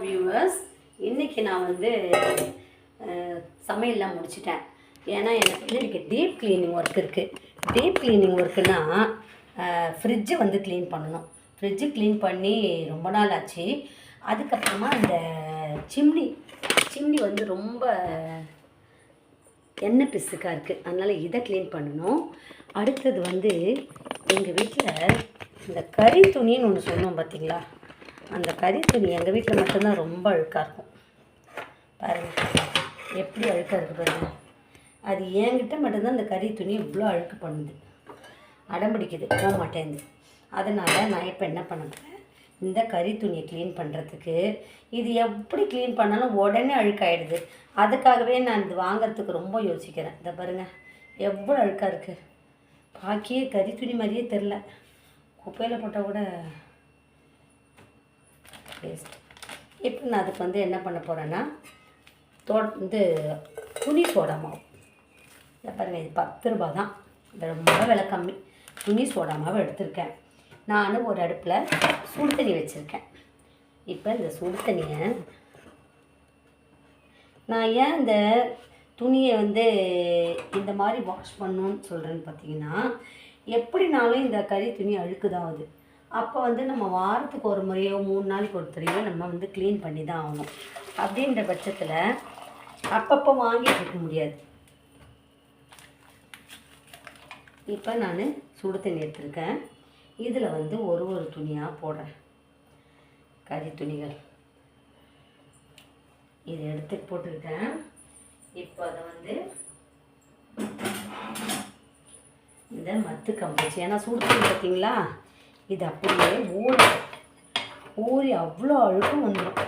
Viewers, இன்றைக்கி நான் வந்து சமையல்லாம் முடிச்சிட்டேன். ஏன்னா எனக்கு இன்றைக்கி டீப் க்ளீனிங் ஒர்க் இருக்குது. டீப் க்ளீனிங் ஒர்க்குன்னா ஃப்ரிட்ஜை வந்து க்ளீன் பண்ணணும். ஃப்ரிட்ஜு க்ளீன் பண்ணி ரொம்ப நாள் ஆச்சு. அதுக்கப்புறமா இந்த சிம்னி வந்து ரொம்ப எண்ணெய் பிசுக்காக இருக்குது. அதனால் இதை க்ளீன் பண்ணணும். அடுத்தது வந்து எங்கள் வீட்டில் இந்த கறி துணின்னு ஒன்று சொன்னோம் பார்த்தீங்களா, அந்த கறி துணி எங்கள் வீட்டில் மட்டும்தான் ரொம்ப அழுக்காக இருக்கும். பாருங்கள் எப்படி அழுக்காக இருக்குது பாருங்கள். அது என்கிட்ட மட்டும்தான் இந்த கறி துணி இவ்வளோ அழுக்கு பண்ணுது, அடம்பிடிக்குது, போக மாட்டேங்குது. அதனால் நான் இப்போ என்ன பண்ண போகிறேன், இந்த கறி துணியை க்ளீன் பண்ணுறதுக்கு இது எப்படி க்ளீன் பண்ணாலும் உடனே அழுக்காயிடுது. அதுக்காகவே நான் இது வாங்கிறதுக்கு ரொம்ப யோசிக்கிறேன். இதை பாருங்கள் எவ்வளோ அழுக்காக இருக்குது. பாக்கியே கறி துணி மாதிரியே தெரில. குப்பையில் போட்டால் கூட வேஸ்ட். இப்போ நான் அதுக்கு வந்து என்ன பண்ண போகிறேன்னா, துணி சோடா மாவு. இதை பாருங்கள், இது 10 ரூபா தான், ரொம்ப விலை கம்மி. துணி சோடா மாவு எடுத்திருக்கேன். நான் ஒரு அடுப்பில் சுடு தண்ணி வச்சுருக்கேன். இப்போ இந்த சுடு தண்ணியை நான் ஏன் இந்த துணியை வந்து இந்த மாதிரி வாஷ் பண்ணணுன்னு சொல்கிறேன்னு பார்த்தீங்கன்னா, எப்படினாலும் இந்த கறி துணி அழுக்கு தான் ஆகுது. அப்போ வந்து நம்ம வாரத்துக்கு ஒரு முறையோ 3 நாளைக்கு ஒரு தடவையோ நம்ம வந்து க்ளீன் பண்ணி தான் ஆகணும். அப்படின்ற பட்சத்தில் அப்பப்போ வாங்கிட்டு இருக்க முடியாது. இப்போ நான் சுடு தண்ணி எடுத்துருக்கேன். இதில் வந்து ஒரு துணியாக போடுறேன். கறி துணிகள் இதை எடுத்து போட்டுருக்கேன். இப்போ அதை வந்து இந்த மத்து கம்பிச்சு, ஏன்னா சுடு தண்ணி பார்த்தீங்களா, இது அப்படியே ஊறி அவ்வளோ அழுக்கும் வந்துடும்.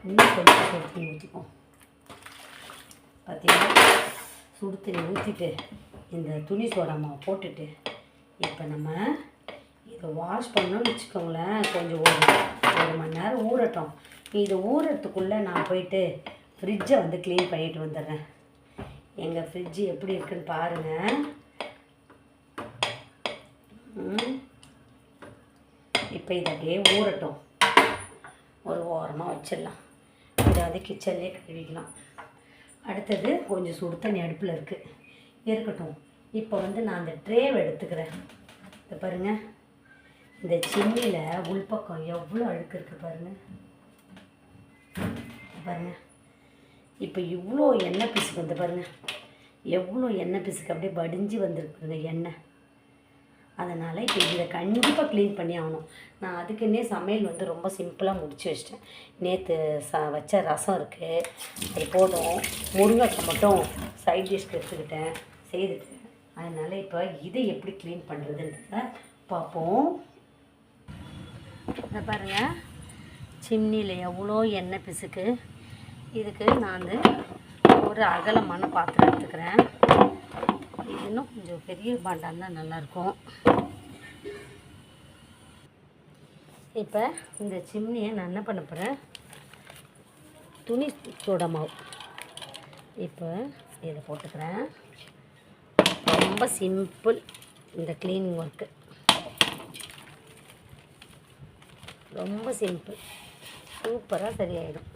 இன்னும் கொஞ்சம் சுடு தண்ணி ஊற்றிப்போம். பார்த்தீங்கன்னா சுடு தண்ணி ஊற்றிட்டு இந்த துணி சோடா மாவை போட்டுட்டு இப்போ நம்ம இதை வாஷ் பண்ணோன்னு வச்சுக்கோங்களேன். கொஞ்சம் ஒரு மணி நேரம் ஊறட்டும். இது ஊறத்துக்குள்ளே நான் போயிட்டு ஃப்ரிட்ஜை வந்து க்ளீன் பண்ணிட்டு வந்துடுறேன். எங்கள் ஃப்ரிட்ஜு எப்படி இருக்குன்னு பாருங்கள். இப்போ இதை அப்படியே ஊறட்டும், ஒரு ஓரமாக வச்சிடலாம். இதை வந்து கிச்சன்லேயே கழுவிக்கலாம். அடுத்தது கொஞ்சம் சுடு தண்ணி அடுப்பில் இருக்கட்டும். இப்போ வந்து நான் அந்த ட்ரேவை எடுத்துக்கிறேன். இதை பாருங்கள், இந்த சிம்னியில் உள்பக்கம் எவ்வளோ அழுக்கு இருக்குது பாருங்கள். பாருங்கள் இப்போ இவ்வளோ எண்ணெய் பிசுக்கு வந்து பாருங்கள், எவ்வளோ எண்ணெய் பிசுக்கு அப்படியே வடிஞ்சு வந்துருக்குங்க எண்ணெய். அதனால் இப்போ இதை கண்டிப்பாக க்ளீன் பண்ணி ஆகணும். நான் அதுக்குன்னே சமையல் வந்து ரொம்ப சிம்பிளாக முடிச்சு வச்சிட்டேன். நேற்று வச்ச ரசம் இருக்குது, அது போதும். முருங்கைக்காய் மட்டும் சைட் டிஷ்க்கு எடுத்துக்கிட்டேன், செய்துட்டேன். அதனால் இப்போ இதை எப்படி க்ளீன் பண்ணுறதுன்றத பார்ப்போம். இதை பாருங்கள், சிம்னியில் எவ்வளோ எண்ணெய் பிசுக்கு. இதுக்கு நான் வந்து ஒரு அகலமான பாத்திரம் எடுத்துக்கிறேன். இது இன்னும் கொஞ்சம் பெரிய பாண்டாக தான் நல்லாயிருக்கும். இப்போ இந்த சிம்னியை நான் என்ன பண்ண போகிறேன், துணி சோடா மாவு இப்போ இதை போட்டுக்கிறேன். ரொம்ப சிம்பிள் இந்த க்ளீனிங் ஒர்க்கு, ரொம்ப சிம்பிள், சூப்பராக சரியாயிடும்.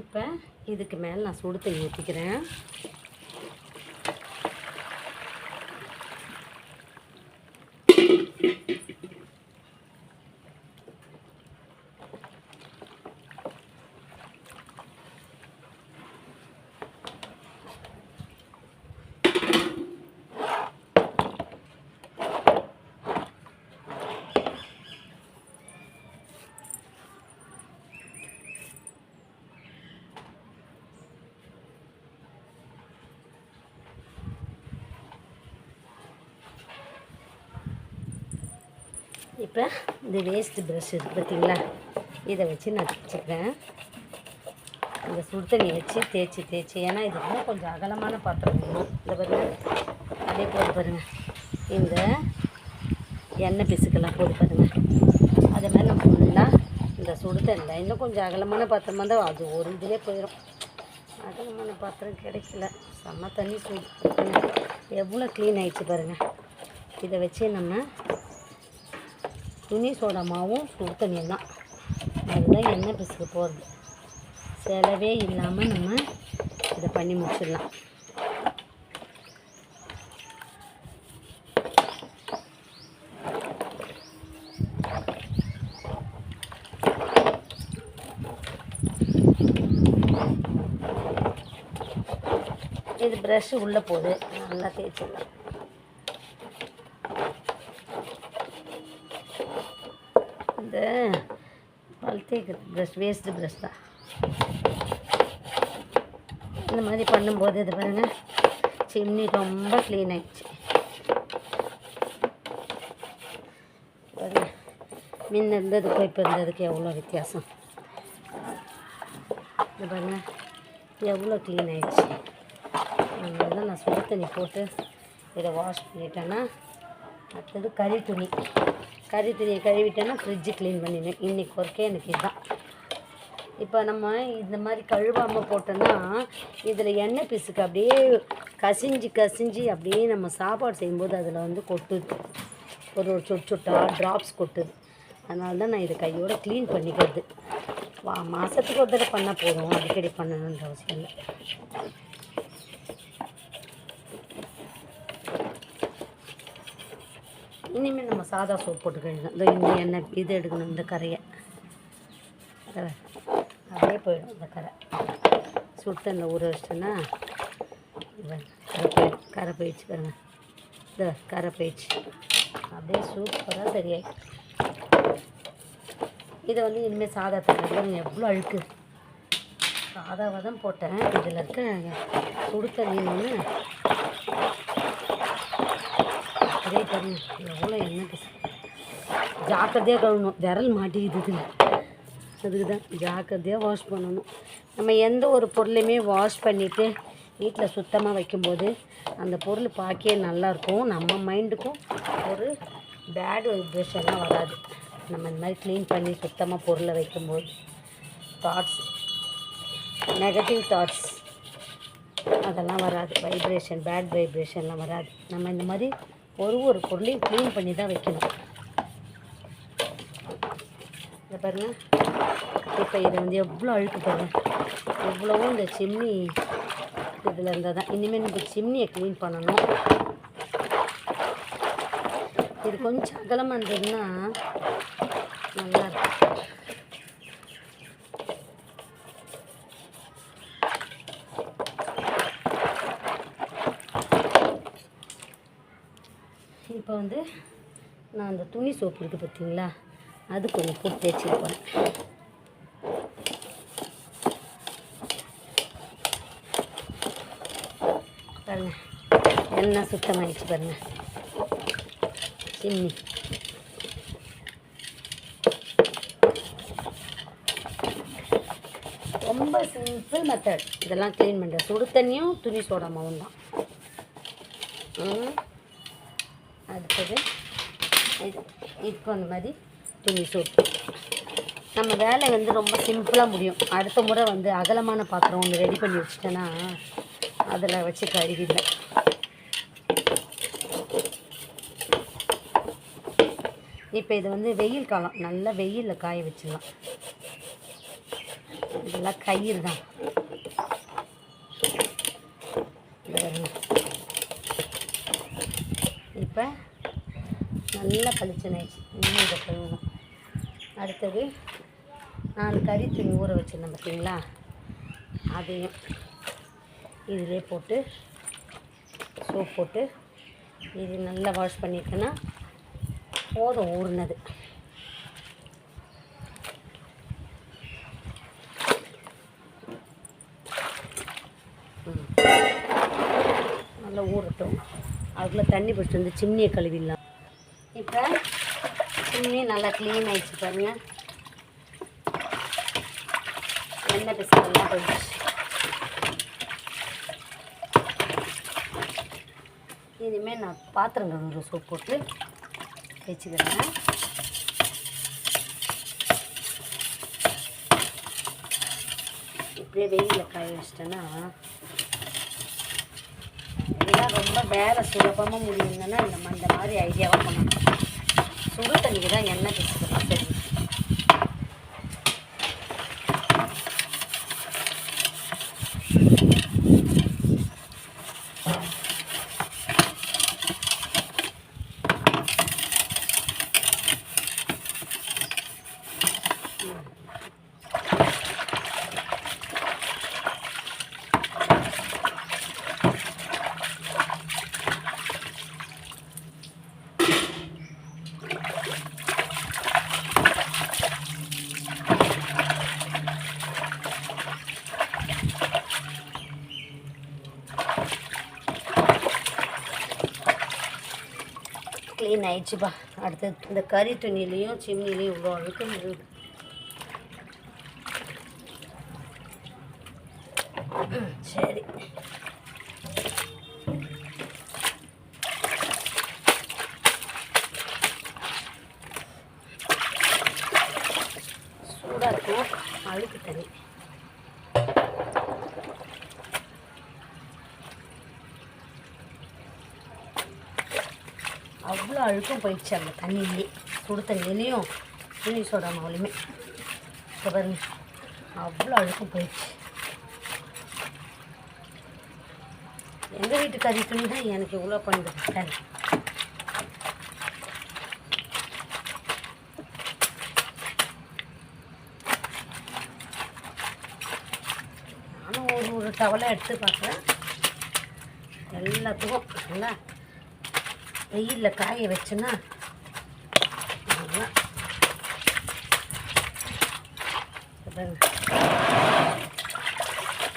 இப்போ இதுக்கு மேலே நான் சுடு தண்ணி ஊற்றிக்கிறேன். இப்போ இந்த வேஸ்ட்டு ப்ரஷ் இருக்குது பார்த்தீங்களா, இதை வச்சு நான் தேய்ச்சிக்கிறேன். இந்த சுடு தண்ணி வச்சு தேய்ச்சி, ஏன்னா இது இன்னும் கொஞ்சம் அகலமான பாத்திரம் வேணும். இந்த பாருங்கள், அதே போல் பாருங்கள், இந்த எண்ணெய் பிசுக்கெல்லாம் போட்டு பாருங்கள். அதே மாதிரி நம்ம ஃபுல்லாக இந்த சுடு தண்ணியில் இன்னும் கொஞ்சம் அகலமான பாத்திரமாக இருந்தால் அது ஒரு இதிலே போயிடும். அகலமான பாத்திரம் கிடைக்கல, செம்ம தண்ணி சூடு. எவ்வளோ க்ளீன் ஆகிடுச்சு பாருங்கள். இதை வச்சு நம்ம துணி சோடா மாவும் சுடு தண்ணியும் தான். அதுதான் எண்ணெய் பிசுக்கு போகிறது. செலவே இல்லாமல் நம்ம இதை பண்ணி முடிச்சிடலாம். இது ப்ரஷ்ஷு உள்ளே போகுது, நல்லா தேய்ச்சிடலாம். இந்த பல் தேய்க்கிறது ப்ரஷ் வேஸ்ட்டு ப்ரஷ் தான். இந்த மாதிரி பண்ணும்போது இது பாருங்கள், சிம்னி ரொம்ப க்ளீன் ஆகிடுச்சு. பாருங்கள், முன்ன இருந்ததுக்கும் இப்போ இருந்ததுக்கு எவ்வளோ வித்தியாசம். இது பாருங்கள் எவ்வளோ க்ளீன் ஆகிடுச்சு. அதனால தான் நான் சுடு தண்ணி போட்டு இதை வாஷ் பண்ணிட்டேன்னா, அடுத்தது கறி துணியை கழுவிட்டேன்னா ஃப்ரிட்ஜு க்ளீன் பண்ணிடுவேன். இன்றைக்கி ஒர்க்கே எனக்கு இதுதான். இப்போ நம்ம இந்த மாதிரி கழுவாமல் போட்டோன்னா இதில் எண்ணெய் பிசுக்கு அப்படியே கசிஞ்சு அப்படியே நம்ம சாப்பாடு செய்யும்போது அதில் வந்து கொட்டுது, ஒரு சொட்டாக ட்ராப்ஸ் கொட்டுது. அதனால தான் நான் இதை கையோடு க்ளீன் பண்ணிக்கிறது. மாதத்துக்கு ஒரு தடவை பண்ணால் போதும், அடிக்கடி பண்ணணுன்ற அவசியம் இல்லை. இனிமேல் நம்ம சாதா சோப் போட்டு கழுவணும். இந்த இன்னும் எண்ணெய் இது எடுக்கணும், இந்த கரையை அப்படியே போயிடும். இந்த சுடுத்தண்ணில் ஊற வச்சிட்டோன்னா கரை போயிடுச்சு பாருங்க. இந்த கரை போயிடுச்சு, அப்படியே சூப்பராக சரியாயிடுச்சு. இதை வந்து இனிமேல் சாதா தண்ணி எவ்வளோ அழுக்கு, சாதாவாக தான் போட்டேன். இதில் இருக்க சுடு தண்ணி ஒன்று அதே பாருங்க எவ்வளோ எண்ணெய் ஜாக்கிரதையாக கழுவணும். விரல் மாட்டிக்கிது, அதுக்கு தான் ஜாக்கிரதையாக வாஷ் பண்ணணும். நம்ம எந்த ஒரு பொருளையுமே வாஷ் பண்ணிவிட்டு வீட்டில் சுத்தமாக வைக்கும்போது அந்த பொருள் பார்க்கவே நல்லாயிருக்கும். நம்ம மைண்டுக்கும் ஒரு பேட் வைப்ரேஷன்லாம் வராது. நம்ம இந்த மாதிரி க்ளீன் பண்ணி சுத்தமாக பொருளை வைக்கும்போது தாட்ஸ், நெகட்டிவ் தாட்ஸ் அதெல்லாம் வராது. பேட் வைப்ரேஷன்லாம் வராது. நம்ம இந்த மாதிரி ஒரு பொருளையும் க்ளீன் பண்ணி தான் வைக்கணும். இதை பாருங்கள், இப்போ இதை வந்து எவ்வளோ அழுக்கு பாருங்கள், எவ்வளவோ இந்த சிம்னி இதில் இருந்தால் தான். இனிமேல் இந்த சிம்னியை க்ளீன் பண்ணணும். இது கொஞ்சம் அகலமாக இருந்ததுன்னா நல்லாயிருக்கும். இப்போ வந்து நான் அந்த துணி சோப்பு இருக்குது பார்த்தீங்களா, அது கொஞ்சம் போட்டு தேய்ச்சிட்டு போகிறேன். பாருங்க எண்ணெய் சுத்தமாகிடுச்சு பாருங்கள். சிம்னி ரொம்ப சிம்பிள் மெத்தட். இதெல்லாம் க்ளீன் பண்ணுற சுடு தண்ணியும் துணி சோடா மாவும் தான். அடுத்தது இதுக்கு அந்த மாதிரி துணி சோப்பு. நம்ம வேலை வந்து ரொம்ப சிம்பிளாக முடியும். அடுத்த முறை வந்து அகலமான பாத்திரம் ஒன்று ரெடி பண்ணி வச்சுட்டேன்னா அதில் வச்சு கழுவிடுவேன். இப்போ இது வந்து வெயில் காலம், நல்லா வெயிலில் காய வச்சிடலாம். இதெல்லாம் கயிறு தான். இப்போ நல்லா பளிச்சுனாயிடுச்சு. இன்னும் இதை கழுவணும். அடுத்தது நான் கறி துணி ஊற வச்சுருந்தேன் பார்த்தீங்களா, அதையும் இதிலே போட்டு சோப் போட்டு இது நல்லா வாஷ் பண்ணிட்டேன்னா போதும் ஊறினது. நல்லா ஊறட்டும். அதுக்குள்ளே தண்ணி பிடிச்சிட்டு வந்து சிம்னியை கழுவிடலாம். இப்போ சிம்னி நல்லா க்ளீன் ஆகிடுச்சு பாருங்க. எண்ணெய் பிசுக்கெல்லாம் போயிடுச்சு. இனிமேல் நான் பாத்திரம் கழுவுற சோப் போட்டு வச்சுக்கிறேன். இப்படியே வெயிலில் காய வச்சிட்டேன்னா இதெல்லாம் ரொம்ப வேலை சுலபமாக முடியுங்கன்னா நம்ம இந்த மாதிரி ஐடியாவாக பண்ணணும். சுடு தண்ணிக்கு தான் எண்ணெய் பிசுக்கலாம். சரி, க்ளீன் ஆயிடுச்சுப்பா. அடுத்து இந்த கறி துணிலையும் சிம்னிலையும் இவ்வளோ அழுக்க முடியுது. சரி, சூடாக இருக்கும் அழுக்கு தண்ணி. அவ்வளோ அழுக்கும் போயிடுச்சு அந்த தண்ணியிலே, சுடு தண்ணியிலையும் துணி சோடா மாவுலையுமே. இப்போ பாருங்க, அவ்வளோ அழுக்கும் போயிடுச்சு. எங்கள் வீட்டு கறி துணி தான் எனக்கு இவ்வளோ பண்ணுறது தண்ணி. நானும் ஒரு டவலை எடுத்து பார்க்குறேன். எல்லாத்துக்கும் நல்லா வெயிலில் காய வச்சுன்னா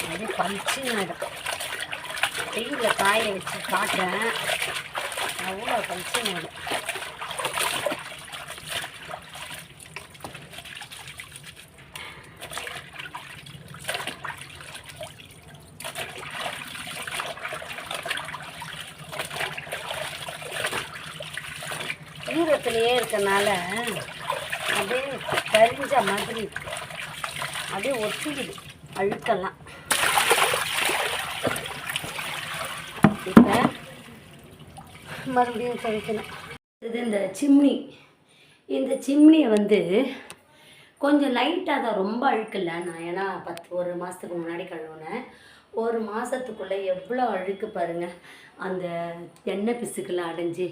அப்படியே பளிச்சுன்னு ஆகிடும். வெயிலில் காய வச்சு காட்டுறேன், அவ்வளோ பளிச்சுன்னு ஆகிடும். ஈரத்துலேயே இருக்கனால அப்படியே கரிஞ்ச மாதிரி அப்படியே ஒட்டிக்குது அழுக்கெல்லாம். இப்போ மறுபடியும் துவைக்கணும். இது இந்த சிம்னி, இந்த சிம்னியை வந்து கொஞ்சம் லைட்டாக தான், ரொம்ப அழுக்கில்லை. நான் ஏன்னா ஒரு மாதத்துக்கு முன்னாடி கழுவுனேன். ஒரு மாதத்துக்குள்ளே எவ்வளோ அழுக்கு பாருங்கள், அந்த எண்ணெய் பிசுக்கெல்லாம் அடைஞ்சி.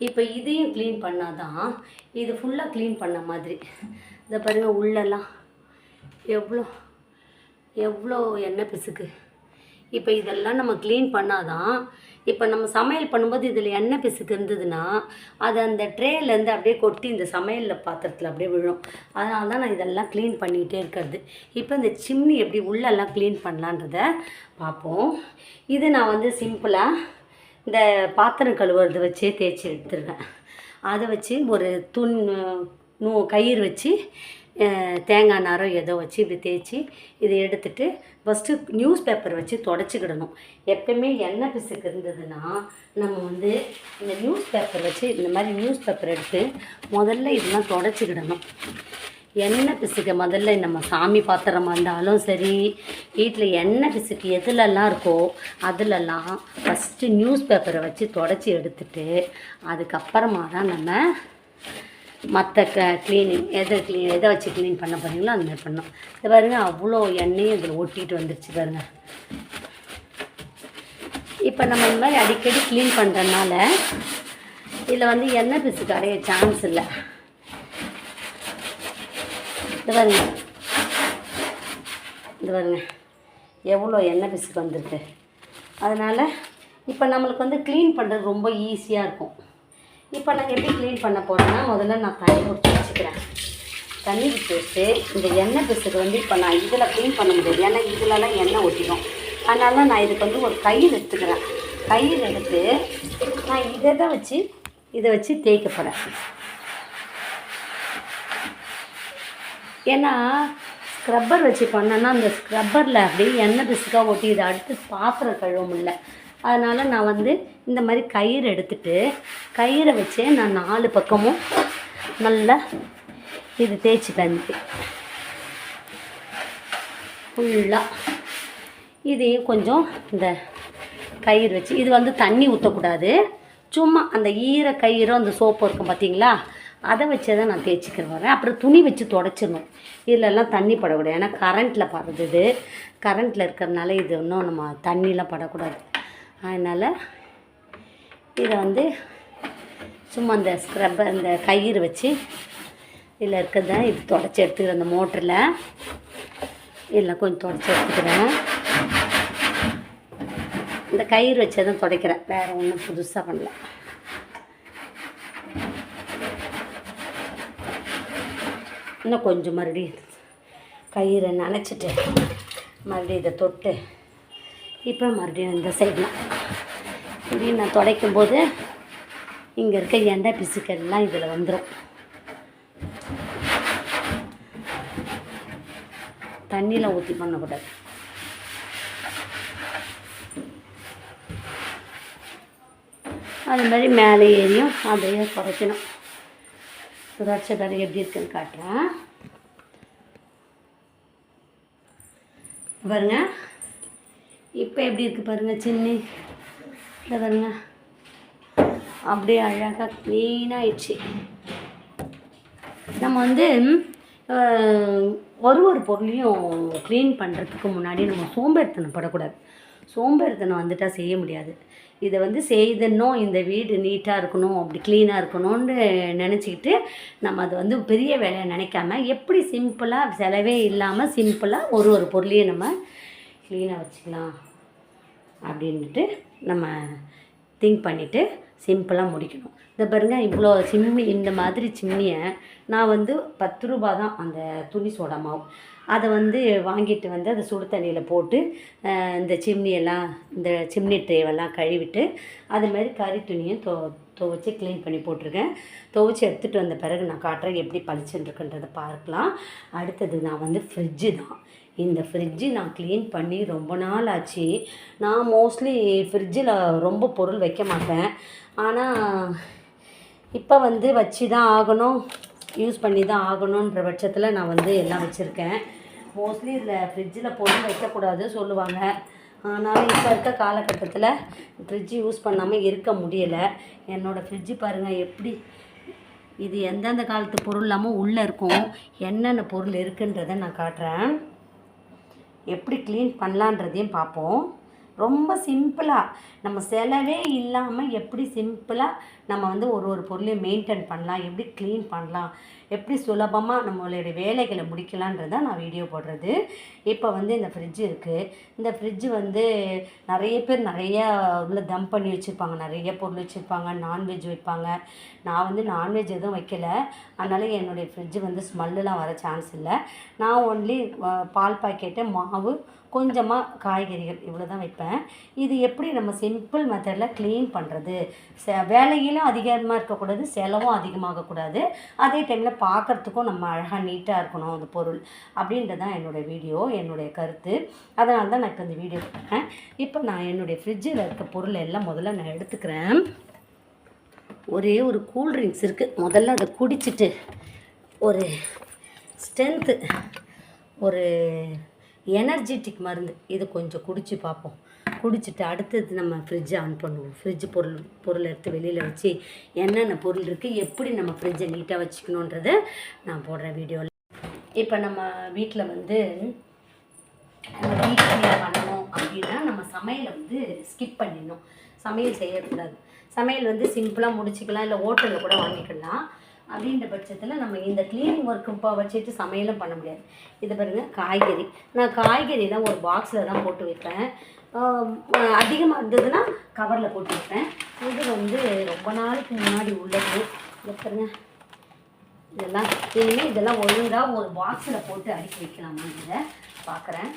இப்போ இதையும் க்ளீன் பண்ணால் தான் இது ஃபுல்லாக க்ளீன் பண்ண மாதிரி. இதை பாருங்கள், உள்ளெல்லாம் எவ்வளோ எவ்வளோ எண்ணெய் பிசுக்கு. இப்போ இதெல்லாம் நம்ம க்ளீன் பண்ணால் தான், இப்போ நம்ம சமையல் பண்ணும்போது இதில் எண்ணெய் பிசுக்கு இருந்ததுன்னா அது அந்த ட்ரேலேருந்து அப்படியே கொட்டி இந்த சமையலில் பாத்திரத்தில் அப்படியே விழும். அதனால தான் நான் இதெல்லாம் க்ளீன் பண்ணிகிட்டே இருக்கிறது. இப்போ இந்த சிம்னி எப்படி உள்ளெல்லாம் க்ளீன் பண்ணலான்றதை பார்ப்போம். இது நான் வந்து சிம்பிளாக இந்த பாத்திரம் கழுவுறது வச்சே தேய்ச்சி எடுத்துருவேன். அதை வச்சு ஒரு கயிறு வச்சு தேங்காய் நாரோ ஏதோ வச்சு இப்படி தேய்ச்சி இதை எடுத்துகிட்டு ஃபஸ்ட்டு நியூஸ் பேப்பர் வச்சு தொடச்சிக்கிடணும். எப்பயுமே எண்ணெய் பிசுக்கு இருந்ததுன்னா நம்ம வந்து இந்த நியூஸ் பேப்பர் வச்சு இந்த மாதிரி நியூஸ் பேப்பர் எடுத்து முதல்ல இதெல்லாம் தொடச்சிக்கிடணும். எண்ணெய் பிசுக்கு முதல்ல நம்ம சாமி பாத்திரமாக இருந்தாலும் சரி, வீட்டில் எண்ணெய் பிசுக்கு எதுலெல்லாம் இருக்கோ அதிலெல்லாம் ஃபஸ்ட்டு நியூஸ் பேப்பரை வச்சு தொடச்சி எடுத்துட்டு அதுக்கப்புறமா தான் நம்ம மற்ற க்ளீனிங் எதை வச்சு க்ளீன் பண்ண போகிறீங்களோ அந்த மாதிரி பண்ணோம். இது பாருங்கள், அவ்வளோ எண்ணெயும் இதில் ஒட்டிகிட்டு வந்துடுச்சு பாருங்கள். இப்போ நம்ம இந்த மாதிரி அடிக்கடி க்ளீன் பண்ணுறதுனால இதில் வந்து எண்ணெய் பிசுக்கு அடைய சான்ஸ் இல்லை. இது பாருங்க எவ்வளோ எண்ணெய் பிசுக்கு வந்துருக்கு. அதனால் இப்போ நம்மளுக்கு வந்து க்ளீன் பண்ணுறது ரொம்ப ஈஸியாக இருக்கும். இப்போ நான் எப்படி க்ளீன் பண்ண போகிறேன்னா, முதல்ல நான் தண்ணி ஊற்றி வச்சுக்கிறேன். தண்ணி ஊற்றி வச்சு இந்த எண்ணெய் பிசுக்கு வந்து இப்போ நான் இதில் க்ளீன் பண்ண முடியாது, ஏன்னா இதிலலாம் எண்ணெய் ஒட்டிடும். அதனால நான் இதுக்கு வந்து ஒரு கயிறு எடுத்துக்கிறேன். கயிறு எடுத்து நான் இதை வச்சு தேய்க்க போகிறேன். ஏன்னா ஸ்க்ரப்பர் வச்சு பண்ணேன்னா அந்த ஸ்க்ரப்பரில் அப்படியே எண்ணெய் பிசுக்காக ஒட்டி இதை அடுத்து பாத்திரம் கழுவ முடியல. அதனால் நான் வந்து இந்த மாதிரி கயிறு எடுத்துகிட்டு கயிறை வச்சு நான் 4 பக்கமும் நல்லா இது தேய்ச்சி தந்துட்டு ஃபுல்லாக இதையும் கொஞ்சம் இந்த கயிறு வச்சு, இது வந்து தண்ணி ஊற்றக்கூடாது, சும்மா அந்த ஈர கயிறும் அந்த சோப்பு இருக்கும் பார்த்தீங்களா, அதை வச்சு தான் நான் தேய்ச்சிக்கிற வரேன். அப்புறம் துணி வச்சு தொடச்சிடணும். இதிலெல்லாம் தண்ணி படக்கூடாது. ஏன்னா கரண்ட்டில் படுறது இது. கரண்ட்டில் இருக்கிறதுனால இது இன்னும் நம்ம தண்ணிலாம் படக்கூடாது. அதனால் இதை வந்து சும்மா அந்த ஸ்க்ரப்பர் இந்த கயிறு வச்சு இதில் இருக்கிறத இது தொடச்சி எடுத்துக்கிறேன். அந்த மோட்டரில் இதில் கொஞ்சம் தொடச்சி எடுத்துக்கிறேன். இந்த கயிறு வச்சு தான் துடைக்கிறேன், வேறு ஒன்றும் புதுசாக பண்ணல. இன்னும் கொஞ்சம் மறுபடியும் கயிறை நனைச்சிட்டு மறுபடியும் இதை தொட்டு இப்போ மறுபடியும் இந்த சைடில் இப்படின்னு நான் துடைக்கும்போது இங்கே இருக்க எண்ணெய் பிசுக்கெல்லாம் இதில் வந்துடும். தண்ணியில் ஊற்றி பண்ணக்கூடாது. அது மாதிரி மேலே ஏறியும் அதையே குறைக்கணும். சுதாட்சை தடவை எப்படி இருக்குன்னு காட்டுறேன் பாருங்க. இப்போ எப்படி இருக்குது பாருங்கள், சின்னி இல்லை பாருங்க, அப்படியே அழகாக க்ளீனாகிடுச்சு. நம்ம வந்து ஒரு பொருளையும் க்ளீன் பண்ணுறதுக்கு முன்னாடி நம்ம சோம்பேறித்தனம் படக்கூடாது. சோம்பேறித்தனம் வந்துட்டால் செய்ய முடியாது. இதை வந்து செய்தணும், இந்த வீடு நீட்டாக இருக்கணும், அப்படி க்ளீனாக இருக்கணும்னு நினச்சிக்கிட்டு நம்ம அதை வந்து பெரிய வேலையை நினைக்காம எப்படி சிம்பிளாக செலவே இல்லாமல் சிம்பிளாக ஒரு பொருளையும் நம்ம க்ளீனாக வச்சுக்கலாம் அப்படின்ட்டு நம்ம திங்க் பண்ணிவிட்டு சிம்பிளாக முடிக்கணும். இந்த பாருங்கள், இவ்வளோ சிம்னி, இந்த மாதிரி சிம்னியை நான் வந்து 10 ரூபா தான் அந்த துணி சோடா மாவு. அதை வந்து வாங்கிட்டு வந்து அதை சுடு தண்ணியில் போட்டு இந்த சிம்னியெல்லாம், இந்த சிம்னி ட்ரேவெல்லாம் கழுவிட்டு அதுமாரி கறி துணியை துவைச்சி க்ளீன் பண்ணி போட்டிருக்கேன். துவைச்சி எடுத்துகிட்டு வந்த பிறகு நான் காட்டுறேன் எப்படி பளிச்சுருக்குன்றதை பார்க்கலாம். அடுத்தது நான் வந்து ஃப்ரிட்ஜு தான். இந்த ஃப்ரிட்ஜு நான் க்ளீன் பண்ணி ரொம்ப நாள் ஆச்சு. நான் மோஸ்ட்லி ஃப்ரிட்ஜில் ரொம்ப பொருள் வைக்க மாட்டேன். ஆனால் இப்போ வந்து வச்சு தான் ஆகணும், யூஸ் பண்ணி தான் ஆகணுன்ற பட்சத்தில் நான் வந்து எல்லாம் வச்சுருக்கேன். மோஸ்ட்லி இதில் ஃப்ரிட்ஜில் பொருள் வைக்கக்கூடாது சொல்லுவாங்க. ஆனாலும் இப்போ இருக்க காலகட்டத்தில் ஃப்ரிட்ஜு யூஸ் பண்ணாமல் இருக்க முடியலை. என்னோடய ஃப்ரிட்ஜு பாருங்கள் எப்படி, இது எந்தெந்த காலத்து பொருள் இல்லாமல் உள்ளே இருக்கும், என்னென்ன பொருள் இருக்குன்றதை நான் காட்டுறேன். எப்படி க்ளீன் பண்ணலான்றதையும் பார்ப்போம். ரொம்ப சிம்பிளாக நம்ம செலவே இல்லாமல் எப்படி சிம்பிளாக நம்ம வந்து ஒரு பொருளையும் மெயின்டைன் பண்ணலாம், எப்படி க்ளீன் பண்ணலாம், எப்படி சுலபமாக நம்மளுடைய வேலைகளை முடிக்கலான்றதை நான் வீடியோ போடுறது. இப்போ வந்து இந்த ஃப்ரிட்ஜு இருக்குது. இந்த ஃப்ரிட்ஜு வந்து நிறைய பேர் நிறையா உள்ள தம் பண்ணி வச்சுருப்பாங்க, நிறைய பொருள் வச்சுருப்பாங்க, நான்வெஜ் வைப்பாங்க. நான் வந்து நான்வெஜ் எதுவும் வைக்கலை, அதனால் என்னுடைய ஃப்ரிட்ஜு வந்து ஸ்மெல்லாம் வர சான்ஸ் இல்லை. நான் ஒன்லி பால் பாக்கெட்டு, மாவு, கொஞ்சமாக காய்கறிகள் இவ்வளோ தான் வைப்பேன். இது எப்படி நம்ம சிம்பிள் மெத்தடில் க்ளீன் பண்ணுறது, வேலையிலும் அதிகமாக இருக்கக்கூடாது, செலவும் அதிகமாகக்கூடாது, அதே டைமில் பார்க்குறதுக்கும் நம்ம அழகாக நீட்டாக இருக்கணும் அந்த பொருள், அப்படின்றது தான் என்னோடய வீடியோ, என்னுடைய கருத்து. அதனால தான் நான் இப்போ இந்த வீடியோ போட்டேன். இப்போ நான் என்னுடைய ஃப்ரிட்ஜில் இருக்க பொருள் எல்லாம் முதல்ல நான் எடுத்துக்கிறேன். ஒரே ஒரு கூல்ட்ரிங்க்ஸ் இருக்குது, முதல்ல அதை குடிச்சிட்டு ஒரு ஸ்ட்ரென்த்து, ஒரு எனர்ஜெட்டிக் மருந்து இது கொஞ்சம் குடித்து பார்ப்போம். குடிச்சிட்டு அடுத்தது நம்ம ஃப்ரிட்ஜை ஆன் பண்ணுவோம். ஃப்ரிட்ஜு பொருள் எடுத்து வெளியில் வச்சு என்னென்ன பொருள் இருக்குது, எப்படி நம்ம ஃப்ரிட்ஜை நீட்டாக வச்சுக்கணுன்றதை நான் போடுறேன் வீடியோவில். இப்போ நம்ம வீட்டில் வந்து நம்ம வீட் க்ளீன் பண்ணணும் அப்படின்னா நம்ம சமையலை வந்து ஸ்கிப் பண்ணிடணும். சமையல் செய்யக்கூடாது. சமையல் வந்து சிம்பிளாக முடிச்சிக்கலாம், இல்லை ஹோட்டலில் கூட வாங்கிக்கலாம். அப்படின்ற பட்சத்தில் நம்ம இந்த க்ளீனிங் ஒர்க்கு வச்சுட்டு சமையலும் பண்ண முடியாது. இது பாருங்கள், காய்கறி. நான் காய்கறிலாம் ஒரு பாக்ஸில் தான் போட்டு வைப்பேன். அதிகமாக இருந்ததுன்னா கவரில் போட்டு வைப்பேன். இது வந்து ரொம்ப நாளைக்கு முன்னாடி உள்ளது. இதை பாருங்க, இதெல்லாம் இனிமேல் இதெல்லாம் ஒழுங்காக ஒரு பாக்ஸில் போட்டு அடுக்கி வைக்கலாமா இதை பார்க்குறேன்.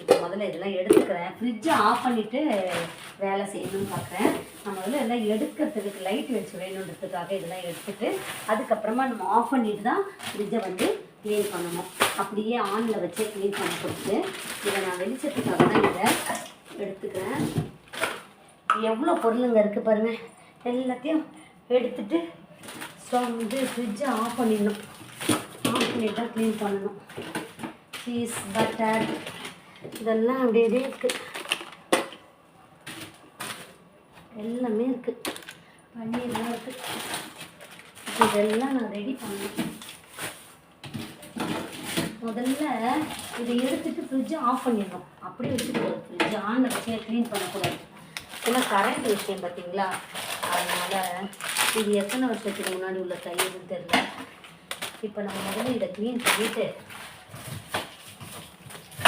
இப்போ முதல்ல இதெல்லாம் எடுத்துக்கிறேன். ஃப்ரிட்ஜை ஆஃப் பண்ணிவிட்டு வேலை செய்யணும்னு பார்க்குறேன். நான் முதல்ல எல்லாம் எடுக்கிறதுக்கு லைட் வச்சு வேணுன்றதுக்காக இதெல்லாம் எடுத்துகிட்டு அதுக்கப்புறமா நம்ம ஆஃப் பண்ணிட்டு தான் ஃப்ரிட்ஜை வந்து க்ளீன் பண்ணணும். அப்படியே ஆனில் வச்சே க்ளீன் பண்ண கொடுத்து இதை நான் வெளிச்சத்துக்காக தான் இதை எடுத்துக்கிறேன். எவ்வளோ பொருளுங்க இருக்குது பாருங்கள். எல்லாத்தையும் எடுத்துகிட்டு வந்து ஃப்ரிட்ஜை ஆஃப் பண்ணிடணும். ஆஃப் பண்ணிட்டு தான் க்ளீன் பண்ணணும். சீஸ், பட்டர் இதெல்லாம் அப்படியே இருக்குது, எல்லாமே இருக்குது. பன்னீர்லாம் இருக்குது. இதெல்லாம் நான் ரெடி பண்ணேன். முதல்ல இதை எடுத்துட்டு ஃப்ரிட்ஜை ஆஃப் பண்ணிடணும். அப்படியே வச்சுக்கூடாது, ஃப்ரிட்ஜ் ஆனில் வச்சு க்ளீன் பண்ணக்கூடாது. ஏன்னா கரண்ட் விஷயம் பார்த்தீங்களா, அதனால் இது எத்தனை வருஷத்துக்கு முன்னாடி உள்ள தயிர்னு தெரியல. இப்போ நம்ம முதல்ல இதை க்ளீன் பண்ணிவிட்டு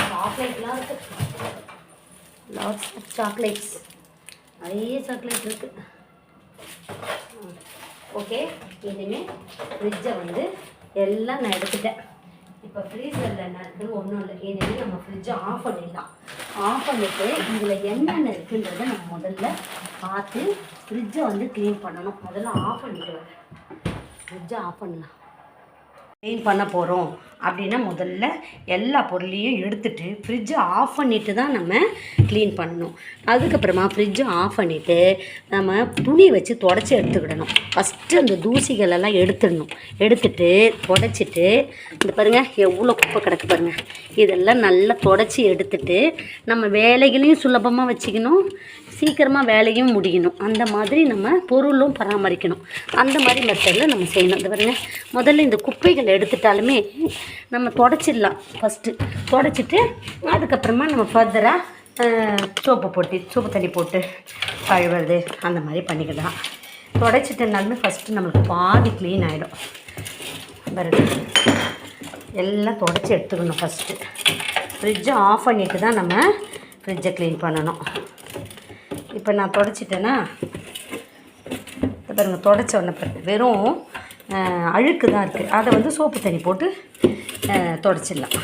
சாக்லேட்லாம் இருக்குது, லாட்ஸ் ஆஃப் சாக்லேட்ஸ், நிறைய சாக்லேட் இருக்குது. ஓகே, இனிமேல் ஃப்ரிட்ஜை வந்து எல்லாம் நான் எடுத்துட்டேன். இப்போ ஃப்ரீசரில் என்ன இருக்குது ஒன்றும் இல்லை. இனிமேல் நம்ம ஃப்ரிட்ஜை ஆஃப் பண்ணிடலாம். ஆஃப் பண்ணிவிட்டு இதில் என்னென்ன இருக்குன்றதை நம்ம முதல்ல பார்த்து ஃப்ரிட்ஜை வந்து க்ளீன் பண்ணணும். முதல்ல ஆஃப் பண்ணிட்டு வரேன். ஃப்ரிட்ஜை ஆஃப் பண்ணலாம். க்ளீன் பண்ண போகிறோம் அப்படின்னா முதல்ல எல்லா பொருளையும் எடுத்துகிட்டு ஃப்ரிட்ஜை ஆஃப் பண்ணிவிட்டு தான் நம்ம க்ளீன் பண்ணணும். அதுக்கப்புறமா ஃப்ரிட்ஜை ஆஃப் பண்ணிவிட்டு நம்ம துணி வச்சு தொடச்சி எடுத்துக்கிடணும். ஃபஸ்ட்டு அந்த தூசிகளெல்லாம் எடுத்துடணும். எடுத்துட்டு தொடச்சிட்டு, இந்த பாருங்கள் எவ்வளோ குப்பை கிடக்கு பாருங்கள், இதெல்லாம் நல்லா தொடச்சி எடுத்துட்டு நம்ம வேலைகளையும் சுலபமாக வச்சுக்கணும், சீக்கிரமாக வேலையும் முடியணும். அந்த மாதிரி நம்ம பொருளும் பராமரிக்கணும். அந்த மாதிரி மெத்தடில் நம்ம செய்யணும். இந்த பாருங்கள், முதல்ல இந்த குப்பைகளை எடுத்துட்டாலுமே நம்ம தொடச்சிடலாம். ஃபஸ்ட்டு தொடச்சிட்டு அதுக்கப்புறமா நம்ம ஃபர்தராக சோப்பு தண்ணி போட்டு கழுவுறது அந்த மாதிரி பண்ணிக்கலாம். தொடச்சிட்டனாலுமே ஃபஸ்ட்டு நம்மளுக்கு பாதி க்ளீன் ஆகிடும். பாருங்க, எல்லாம் தொடச்சி எடுத்துக்கணும். ஃபஸ்ட்டு ஃப்ரிட்ஜை ஆஃப் பண்ணிவிட்டு தான் நம்ம ஃப்ரிட்ஜை க்ளீன் பண்ணணும். இப்போ நான் தொடச்சிட்டேன்னா பாருங்கள், தொடச்ச உடனே வெறும் அழுக்கு தான் இருக்குது. அதை வந்து சோப்பு தண்ணி போட்டு தொடச்சிடலாம்.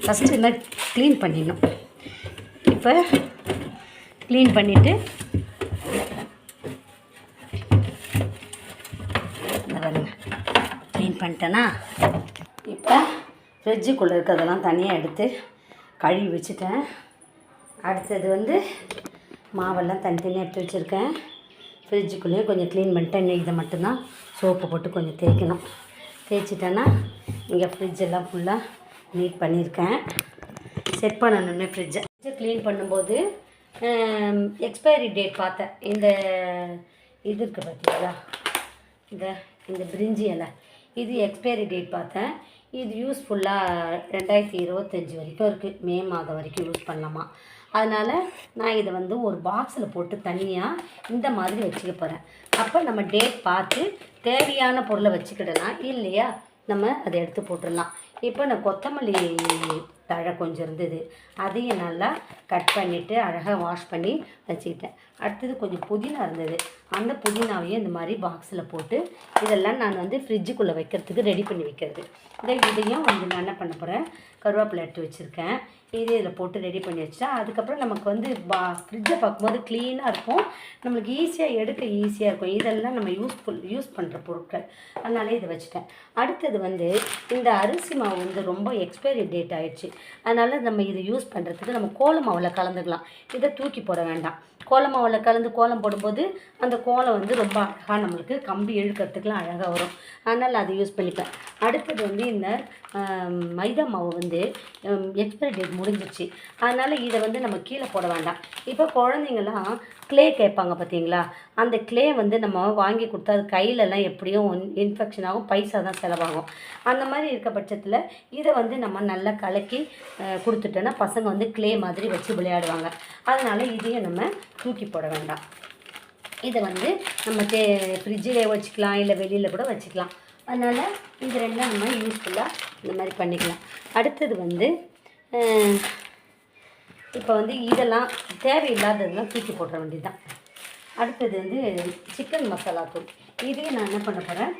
ஃபஸ்ட்டு என்ன க்ளீன் பண்ணிடணும். இப்போ க்ளீன் பண்ணிவிட்டு க்ளீன் பண்ணிட்டேன்னா இப்போ ஃப்ரிட்ஜுக்குள்ளே இருக்கிறதெல்லாம் தனியாக எடுத்து கழுவி வச்சுட்டேன். அடுத்தது வந்து மாவெல்லாம் தனித்தனியாக எடுத்து வச்சுருக்கேன். ஃப்ரிட்ஜுக்குள்ளேயே கொஞ்சம் க்ளீன் பண்ணிட்டேன். இதை மட்டும்தான் சோப்பு போட்டு கொஞ்சம் தேய்க்கணும். தேய்ச்சிட்டேன்னா இங்கே ஃப்ரிட்ஜெல்லாம் ஃபுல்லாக நீட் பண்ணியிருக்கேன். செட் பண்ணணுன்னே ஃப்ரிட்ஜை க்ளீன் பண்ணும்போது எக்ஸ்பைரி டேட் பார்த்தேன். இந்த இது இருக்குது பார்த்தீங்களா, இந்த பிரிஞ்சி இலை, இது எக்ஸ்பைரி டேட் பார்த்தேன். இது யூஸ்ஃபுல்லாக 2025 வரைக்கும் இருக்குது. மே மாதம் வரைக்கும் யூஸ் பண்ணலாமா. அதனால் நான் இதை வந்து ஒரு பாக்ஸில் போட்டு தனியாக இந்த மாதிரி வச்சுக்க போகிறேன். அப்போ நம்ம டேட் பார்த்து தேவையான பொருளை வச்சுக்கிடலாம். இல்லையா நம்ம அதை எடுத்து போட்டுடலாம். இப்போ நான் கொத்தமல்லி தழை கொஞ்சம் இருந்தது, அதையும் நல்லா கட் பண்ணிவிட்டு அழகாக வாஷ் பண்ணி வச்சுக்கிட்டேன். அடுத்தது கொஞ்சம் புதினா இருந்தது, அந்த புதினாவையும் இந்த மாதிரி பாக்ஸில் போட்டு இதெல்லாம் நான் வந்து ஃப்ரிட்ஜுக்குள்ளே வைக்கிறதுக்கு ரெடி பண்ணி வைக்கிறது. இதையும் வந்து நான் என்ன பண்ண போகிறேன், கருவேப்பிலை எடுத்து வச்சுருக்கேன். இதில் போட்டு ரெடி பண்ணி வச்சுட்டா அதுக்கப்புறம் நமக்கு வந்து ஃப்ரிட்ஜை பார்க்கும்போது க்ளீனாக இருக்கும், நம்மளுக்கு ஈஸியாக எடுக்க ஈஸியாக இருக்கும். இதெல்லாம் நம்ம யூஸ் பண்ணுற பொருட்கள், அதனால இதை வச்சுட்டேன். அடுத்தது வந்து இந்த அரிசி மாவு வந்து ரொம்ப எக்ஸ்பைரி டேட் ஆகிடுச்சு. அதனால் நம்ம இதை யூஸ் பண்ணுறதுக்கு நம்ம கோலம் மாவில் கலந்துக்கலாம். இதை தூக்கி போட வேண்டாம். கோலம் மாவில் கலந்து கோலம் போடும்போது அந்த கோலம் வந்து ரொம்ப அழகாக நம்மளுக்கு கம்பி இழுக்கிறதுக்குலாம் அழகாக வரும். அதனால் அதை யூஸ் பண்ணிப்பேன். அடுத்தது வந்து இந்த மைதா மாவு வந்து எக்ஸ்பைரி டேட் முடிஞ்சிச்சு. அதனால் இதை வந்து நம்ம கீழே போட வேண்டாம். இப்போ குழந்தைங்கள்லாம் க்ளே கேட்பாங்க பார்த்தீங்களா, அந்த க்ளே வந்து நம்ம வாங்கி கொடுத்தா அது கையிலலாம் எப்படியும் இன்ஃபெக்ஷன் ஆகும், பைசா தான் செலவாகும். அந்த மாதிரி இருக்க பட்சத்தில் இதை வந்து நம்ம நல்லா கலக்கி கொடுத்துட்டோன்னா பசங்க வந்து க்ளே மாதிரி வச்சு விளையாடுவாங்க. அதனால் இதையும் நம்ம தூக்கி போட வேண்டாம். இதை வந்து நம்ம ஃப்ரிட்ஜிலே வச்சுக்கலாம், இல்லை வெளியில் கூட வச்சுக்கலாம். அதனால் இது ரெண்டும் நம்ம யூஸ்ஃபுல்லாக இந்த மாதிரி பண்ணிக்கலாம். அடுத்தது வந்து இப்போ வந்து இதெல்லாம் தேவையில்லாததெல்லாம் தூக்கி போட வேண்டியது தான். அடுத்தது வந்து சிக்கன் மசாலா தூள், இதையும் நான் என்ன பண்ண போகிறேன்,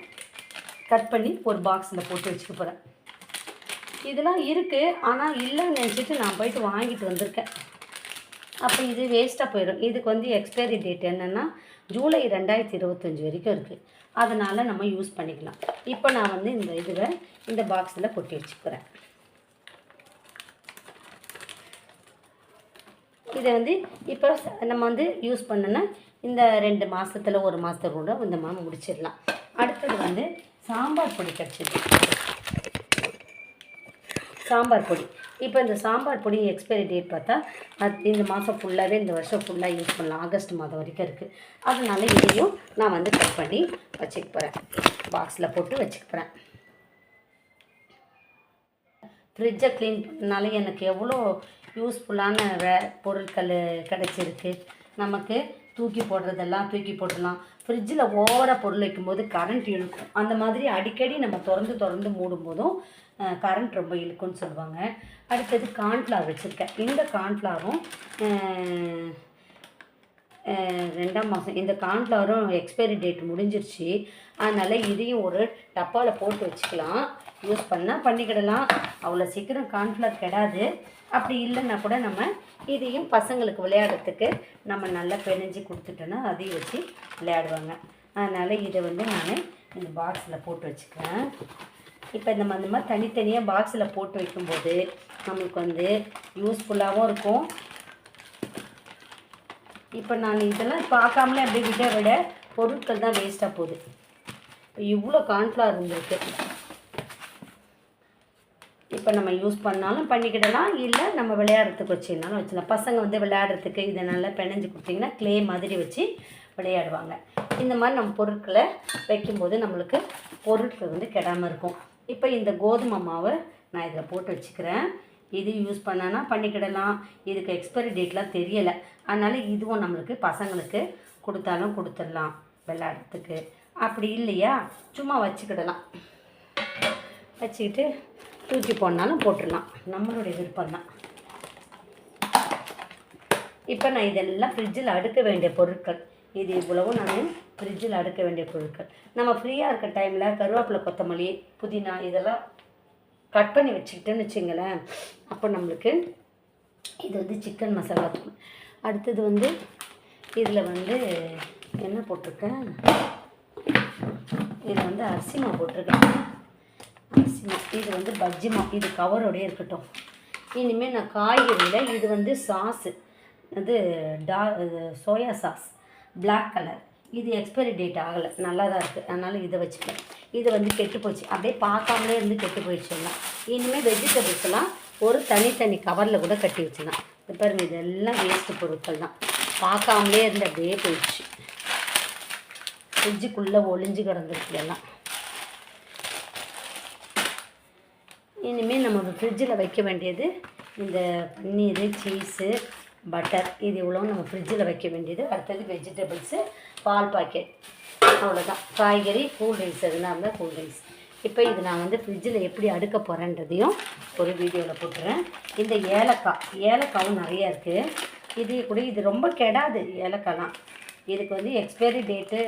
கட் பண்ணி ஒரு பாக்ஸில் போட்டு வச்சுக்க போகிறேன். இதெல்லாம் இருக்குது, ஆனால் இல்லைன்னு நினச்சிட்டு நான் போய்ட்டு வாங்கிட்டு வந்திருக்கேன். அப்போ இது வேஸ்ட்டாக போயிடும். இதுக்கு வந்து எக்ஸ்பைரி டேட் என்னென்னா ஜூலை 2025 வரைக்கும் இருக்குது. அதனால் நம்ம யூஸ் பண்ணிக்கலாம். இப்போ நான் வந்து இந்த பாக்ஸில் கொட்டி வச்சுக்கிறேன். இதை வந்து இப்போ நம்ம வந்து யூஸ் பண்ணோன்னா இந்த 2 மாதத்தில் 1 மாதத்தில் கூட இந்த மாதிரி முடிச்சிடலாம். அடுத்தது வந்து சாம்பார் பொடி கிடச்சிது. சாம்பார் பொடி, இப்போ இந்த சாம்பார் பொடி எக்ஸ்பைரி டேட் பார்த்தா இந்த மாதம் ஃபுல்லாகவே, இந்த வருஷம் ஃபுல்லாக யூஸ் பண்ணலாம். ஆகஸ்ட் மாதம் வரைக்கும் இருக்குது. அதனால் இதையும் நான் வந்து கட் பண்ணி வச்சுக்க போகிறேன். பாக்ஸில் போட்டு வச்சுக்க போகிறேன். ஃப்ரிட்ஜை க்ளீன் பண்ணனாலே எனக்கு எவ்வளோ யூஸ்ஃபுல்லான பொருட்கள் கிடச்சிருக்கு. நமக்கு தூக்கி போடுறதெல்லாம் தூக்கி போட்டுடலாம். ஃப்ரிட்ஜில் ஓவராக பொருள் வைக்கும்போது கரண்ட் இழுக்கும். அந்த மாதிரி அடிக்கடி நம்ம திறந்து மூடும்போதும் கரண்ட் ரொம்ப இழுக்கும்னு சொல்லுவாங்க. அடுத்தது கார்ன்ஃப்ளவர் வச்சுருக்கேன். இந்த கார்ன்ஃப்ளவரும் 2ஆம் மாதம் இந்த கார்ன்ஃப்ளவரும் எக்ஸ்பைரி டேட் முடிஞ்சிருச்சு. அதனால் இதையும் ஒரு டப்பாவில் போட்டு வச்சுக்கலாம். யூஸ் பண்ணால் பண்ணிக்கிடலாம். அவ்வளோ சீக்கிரம் கார்ன்ஃப்ளவர் கெடாது. அப்படி இல்லைன்னா கூட நம்ம இதையும் பசங்களுக்கு விளையாடுறதுக்கு நம்ம நல்லா பிணைஞ்சி கொடுத்துட்டோன்னா அதையும் வச்சு விளையாடுவாங்க. அதனால் இதை நான் இந்த பாக்ஸில் போட்டு வச்சுக்கிறேன். இப்போ இந்த மாதிரி தனித்தனியாக பாக்ஸில் போட்டு வைக்கும்போது நம்மளுக்கு யூஸ்ஃபுல்லாகவும் இருக்கும். இப்போ நான் இதெல்லாம் பார்க்காமலே அப்படியே விட பொருட்கள் தான் வேஸ்ட்டாக போகுது. இவ்வளோ கார்ன்ஃப்ளவர் இருந்திருக்கு. இப்போ நம்ம யூஸ் பண்ணாலும் பண்ணிக்கிடலாம், இல்லை நம்ம விளையாடுறதுக்கு வச்சுருந்தாலும் வச்சுக்கலாம். பசங்க விளையாடுறதுக்கு இதை நல்லா பிணைஞ்சு கொடுத்திங்கன்னா க்ளே மாதிரி வச்சு விளையாடுவாங்க. இந்த மாதிரி நம்ம பொருட்களை வைக்கும்போது நம்மளுக்கு பொருட்கள் கெடாமல் இருக்கும். இப்போ இந்த கோதுமை மாவை நான் இதில் போட்டு வச்சுக்கிறேன். இது யூஸ் பண்ணனா பண்ணிக்கிடலாம். இதுக்கு எக்ஸ்பைரி டேட்லாம் தெரியலை. அதனால் இதுவும் நம்மளுக்கு பசங்களுக்கு கொடுத்தாலும் கொடுத்துடலாம் விளையாடுறதுக்கு. அப்படி இல்லையா சும்மா வச்சுக்கிடலாம். வச்சுக்கிட்டு தூக்கி போடனாலும் போட்டுடலாம். நம்மளுடைய விருப்பம் தான். இப்போ நான் இதெல்லாம் ஃப்ரிட்ஜில் அடுக்க வேண்டிய பொருட்கள். இது இவ்வளவும் நான் ஃப்ரிட்ஜில் அடுக்க வேண்டிய பொருட்கள். நம்ம ஃப்ரீயாக இருக்க டைமில் கருவேப்பிலை, கொத்தமல்லி, புதினா இதெல்லாம் கட் பண்ணி வச்சுக்கிட்டேன்னு வச்சுங்களேன். அப்போ நம்மளுக்கு இது சிக்கன் மசாலா தூள். அடுத்தது இதில் என்ன போட்டிருக்கேன், இதில் அரிசி மாவு போட்டிருக்கேன். அரிசி மாவு இது பஜ்ஜி மாவு. இது கவரோடய இருக்கட்டும். இனிமேல் நான் காய்கறியில் இது sauce soya sauce black colour. இது எக்ஸ்பைரி டேட் ஆகலை, நல்லா தான் இருக்குது. அதனால் இதை வச்சுப்பேன். இது கெட்டு போச்சு, அப்படியே பார்க்காமலே கெட்டு போயிடுச்சுலாம். இனிமேல் வெஜிடபிள்ஸ் எல்லாம் ஒரு தனி கவரில் கூட கட்டி வச்சுலாம். இது பாருங்கள், இதெல்லாம் வேஸ்ட்டு பொருட்கள் தான். பார்க்காமலே அப்படியே போயிடுச்சு. ஃப்ரிட்ஜுக்குள்ளே ஒளிஞ்சு கிடந்துருக்கு எல்லாம். இனிமேல் நம்ம ஃப்ரிட்ஜில் வைக்க வேண்டியது இந்த பன்னீர், சீஸு, பட்டர். இது இவ்வளோ நம்ம ஃப்ரிட்ஜில் வைக்க வேண்டியது. அடுத்தது வெஜிடபிள்ஸு, பால் பாக்கெட், அவ்வளோதான். காய்கறி, கூல் ட்ரிங்க்ஸ் எதுனா இருந்தால் கூல் ட்ரிங்க்ஸ். இப்போ இது நான் ஃப்ரிட்ஜில் எப்படி அடுக்க போகிறேன்றதையும் ஒரு வீடியோவில் போட்டுறேன். இந்த ஏலக்காவும் நிறையா இருக்குது. இது ரொம்ப கெடாது ஏலக்காய்லாம். இதுக்கு எக்ஸ்பைரி டேட்டு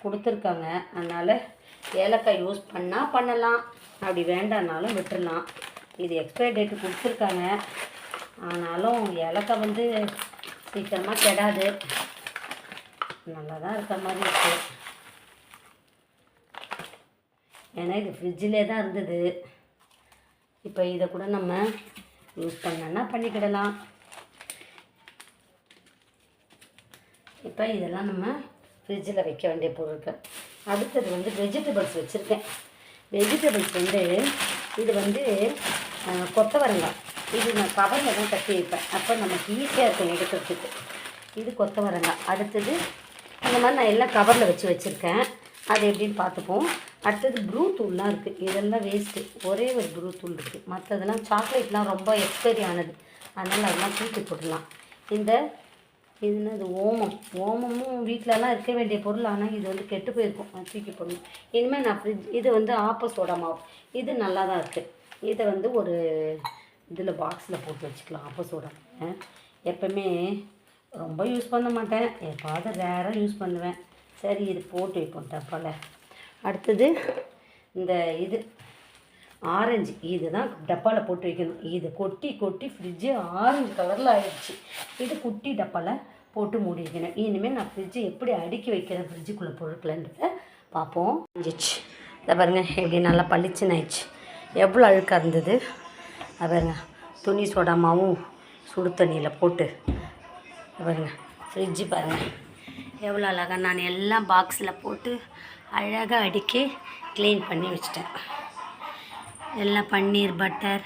கொடுத்துருக்காங்க. அதனால் ஏலக்காய் யூஸ் பண்ணால் பண்ணலாம், அப்படி வேண்டானாலும் விட்டுடலாம். இது எக்ஸ்பைரி டேட்டு கொடுத்துருக்காங்க. ஆனாலும் ஏலக்காய் சீக்கிரமாக கெடாது, நல்லா தான் இருக்கிற மாதிரி இருக்குது. ஏன்னா இது ஃப்ரிட்ஜிலே தான் இருந்தது. இப்போ இதை கூட நம்ம யூஸ் பண்ணோன்னா பண்ணிக்கிடலாம். இப்போ இதெல்லாம் நம்ம ஃப்ரிட்ஜில் வைக்க வேண்டிய பொருட்கள். அடுத்தது வெஜிடபிள்ஸ் வச்சுருக்கேன். வெஜிடபிள்ஸ் இது கொத்தவரங்காய். இது நான் கவரில் தான் கட்டி வைப்பேன். அப்போ நமக்கு ஈஸியாக இருக்கும் எடுக்கிறதுக்கு. இது கொத்தவரங்காய். அடுத்தது இந்த மாதிரி நான் எல்லாம் கவரில் வச்சுருக்கேன். அது எப்படின்னு பார்த்துப்போம். அடுத்தது ப்ரூ தூள்லாம் இருக்குது. இதெல்லாம் வேஸ்ட்டு. ஒரே ஒரு ப்ரூ தூள் இருக்குது. மற்றதெல்லாம் சாக்லேட்லாம் ரொம்ப எக்ஸ்பைரி ஆனது. அதனால் அதெல்லாம் தூக்கி போடலாம். இது ஓமமும் வீட்டிலலாம் இருக்க வேண்டிய பொருள். ஆனால் இது கெட்டு போயிருக்கும், தூக்கி போடணும். இனிமேல் நான் இது ஆப்ப சோடா மாவு. இது நல்லா தான் இருக்குது. இதை ஒரு இதில் பாக்ஸில் போட்டு வச்சுக்கலாம். ஆப்ப சோடா எப்போவுமே ரொம்ப யூஸ் பண்ண மாட்டேன், எப்பாவது ரேராக யூஸ் பண்ணுவேன். சரி, இது போட்டு வைப்போம் டப்பாவில். அடுத்தது இது ஆரஞ்சு. இது தான் டப்பாவில் போட்டு வைக்கணும். இது கொட்டி ஃப்ரிட்ஜு ஆரஞ்சு கலரில் ஆகிடுச்சு. இது குட்டி டப்பாவில் போட்டு மூடி வைக்கணும். இனிமேல் நான் ஃப்ரிட்ஜு எப்படி அடுக்கி வைக்கிறேன் ஃப்ரிட்ஜுக்குள்ளே பொருட்கள்ன்றதை பார்ப்போம். ஆயிடுச்சு. இதை பாருங்கள், எப்படி நல்லா பளிச்சுன்னு ஆயிடுச்சு. எவ்வளோ அழுக்காக இருந்தது பாருங்க. துணி சோடாமாவும் சுடு தண்ணியில் போட்டு பாருங்கள். ஃப்ரிட்ஜு பாருங்கள் எவ்வளோ அழகாக நான் எல்லாம் பாக்ஸில் போட்டு அழகாக அடுக்கி க்ளீன் பண்ணி வச்சிட்டேன். எல்லாம் பன்னீர், பட்டர்,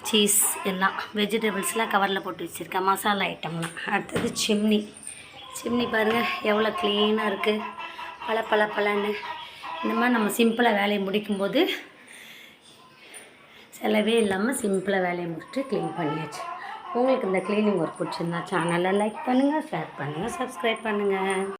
சீஸ் எல்லாம் வெஜிடபிள்ஸ்லாம் கவரில் போட்டு வச்சுருக்கேன். மசாலா ஐட்டம்லாம். அடுத்தது சிம்னி. சிம்னி பாருங்கள் எவ்வளோ க்ளீனாக இருக்குது, பளபளன்னு. இந்த மாதிரி நம்ம சிம்பிளாக வேலையை முடிக்கும்போது செலவே இல்லாமல் சிம்பிளாக வேலையை முடிச்சுட்டு க்ளீன் பண்ணியாச்சு. உங்களுக்கு இந்த க்ளீனிங் ஒர்க் பிடிச்சிருந்தா சேனலை லைக் பண்ணுங்கள், ஷேர் பண்ணுங்கள், சப்ஸ்கிரைப் பண்ணுங்கள்.